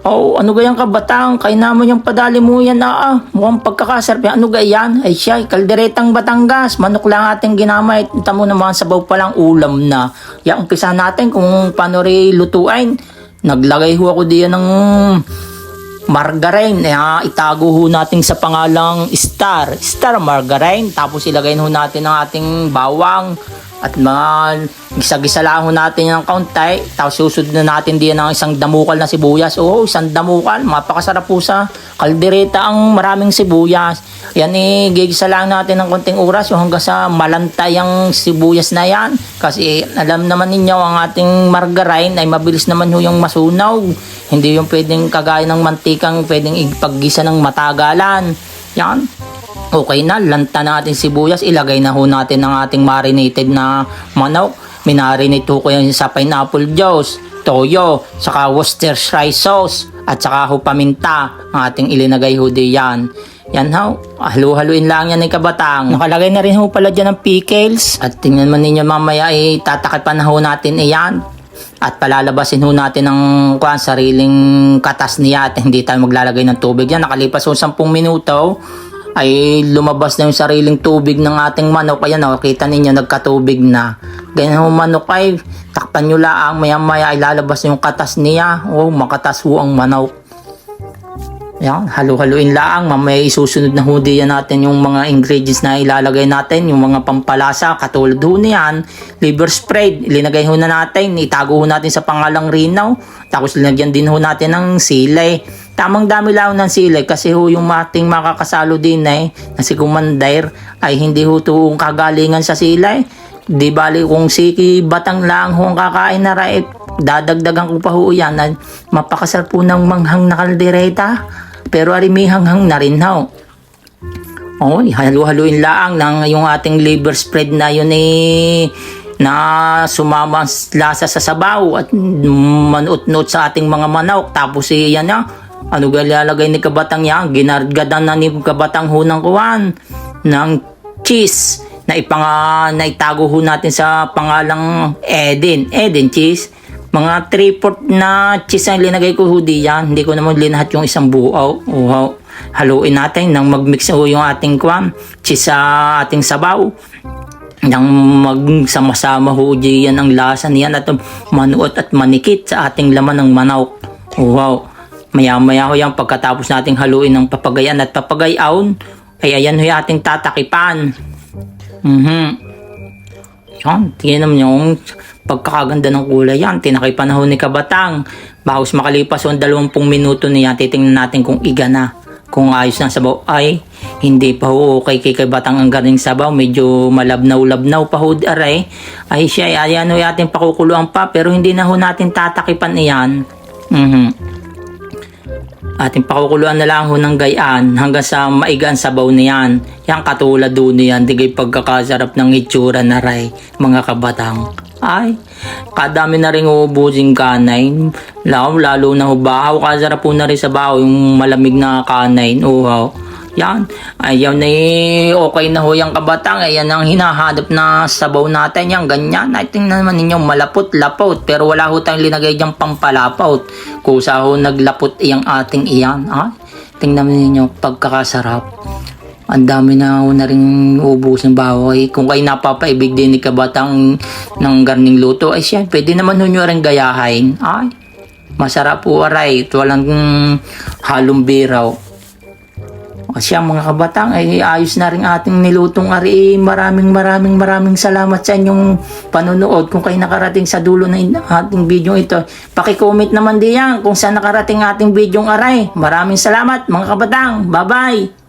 Oh, ano gayang kabatang? Kaya naman yung padali mo yan mukhang pagkakasarap yan. Ano gayan? Ay siya, kalderetang Batangas. Manok lang ating ginamit. Tamo naman sabaw pa lang ulam na. Yan, umpisa natin kung paano rin lutuin. Naglagay ho ako diyan ng margarine. Itago ho natin sa pangalang Star Margarine. Tapos ilagay ho natin ang ating bawang at mga gisa-gisa lang ho natin ng kaunti. Tapos susud na natin diyan ng isang damukal na sibuyas. Oo, isang damukal. Mapakasarap po sa kaldereta ang maraming sibuyas. Yan gigisa lang natin ng konting oras yung hanggang sa malantay ang sibuyas na yan. Kasi alam naman ninyo ang ating margarine ay mabilis naman ho yung masunaw. Hindi yung pwedeng kagaya ng mantikang pwedeng ipaggisa ng matagalan. Yan. Okay na, lanta natin sibuyas, ilagay na ho natin ang ating marinated na manok. Minarinate ko yan sa pineapple juice, toyo, saka Worcestershire sauce, at saka ho paminta ang ating ilinagay ho diyan. Yan ho, halu-haluin lang yan ng kabatang. Nakalagay na rin ho pala dyan ng pickles. At tingnan man ninyo mamaya tatakipan na ho natin iyan. At palalabasin ho natin ng sariling katas niya at hindi tayo maglalagay ng tubig. Yan, nakalipas ho 10 minuto ay lumabas na yung sariling tubig ng ating manok. Ayan o, kita ninyo nagkatubig na. Ganyan ho manok ay takpan nyo lang, maya maya ay lalabas yung katas niya. Oh, makatas ho ang manok. Yan, halu-haluin lang. Mamaya isusunod na ho diyan natin yung mga ingredients na ilalagay natin, yung mga pampalasa, katulad ho niyan, liver spread, ilinagay ho na natin, itago ho natin sa pangalang Rinaw, tapos linagyan din ho natin ng sili. Tamang dami lang ng sili kasi ho yung ating makakasalo din na si Kumandair ay hindi ho itong kagalingan sa sili. Di bali kung siki batang lang ho ang kakain na raip, dadagdagan ko pa ho yan na mapakasarap po ng manghang na kaldereta. Pero arimihanghang na rin ho. Oh, halu-haluin lang ng yung ating liver spread na yun na sumama lasa sa sabaw at manut-nut sa ating mga manok. Tapos yan na, ano galalagay ni kabatang yan? Ginargadan na ni kabatang ho ng kuwan ng cheese na itago ho natin sa pangalang Eden cheese. Mga 3/4 na cheese ang linagay ko ho diyan. Hindi ko naman linahat yung isang buo. Haluin natin nang magmix ho yung ating cheese sa ating sabaw. Nang magsama-sama ho diyan ang lasa niyan at manuot at manikit sa ating laman ng manok. Maya-maya ho yan pagkatapos nating haluin ng papagayan at papagayaon ay ayan ho yung ating tatakipan. Tingnan naman yung pagkakaganda ng kulay yan. Tinakipan na ho ni kabatang. Bahos makalipas yung 20 minuto niya, titingnan natin kung iga na. Kung ayos na sabaw ay hindi pa ho okay kay kabatang ang garing sabaw. Medyo malabnaw-labnaw pa ho aray. Ay siya, ayan ho ating pakukuluan pa pero hindi na ho natin tatakipan iyan. Ating pakukuluan na lang ho ng gayaan hanggang sa maigaan sabaw niyan. Yan katulad doon niyan, digay pagkakasarap ng itsura na ray, mga kabatang. Ay, kadami na rin ubusin kanay. Lalo na hubahaw, kasarap po na rin sa bahaw yung malamig na kanay. Yan, ayaw na okay na ho yung kabatang. Ayan ang hinahanap na sabaw natin. Yan, ganyan. Ay, tingnan naman ninyo, malapot-lapot. Pero wala ho tayong linagay diyang pampalapot. Kusa ho naglapot iyang ating iyan. Tingnan ninyo, pagkakasarap. Ang dami na rin ubus ng bahoy. Kung kayo napapaibig din ni kabatang ng garning luto, ay siya, pwede naman nyo rin gayahin. Ay, masarap po aray. Walang halong biraw. Siya mga kabatang, ay ayos na rin ating nilutong ari. Maraming salamat sa inyong panonood. Kung kayo nakarating sa dulo ng ating video ito, paki-comment naman diyan kung saan nakarating ating video aray. Maraming salamat mga kabatang. Bye-bye!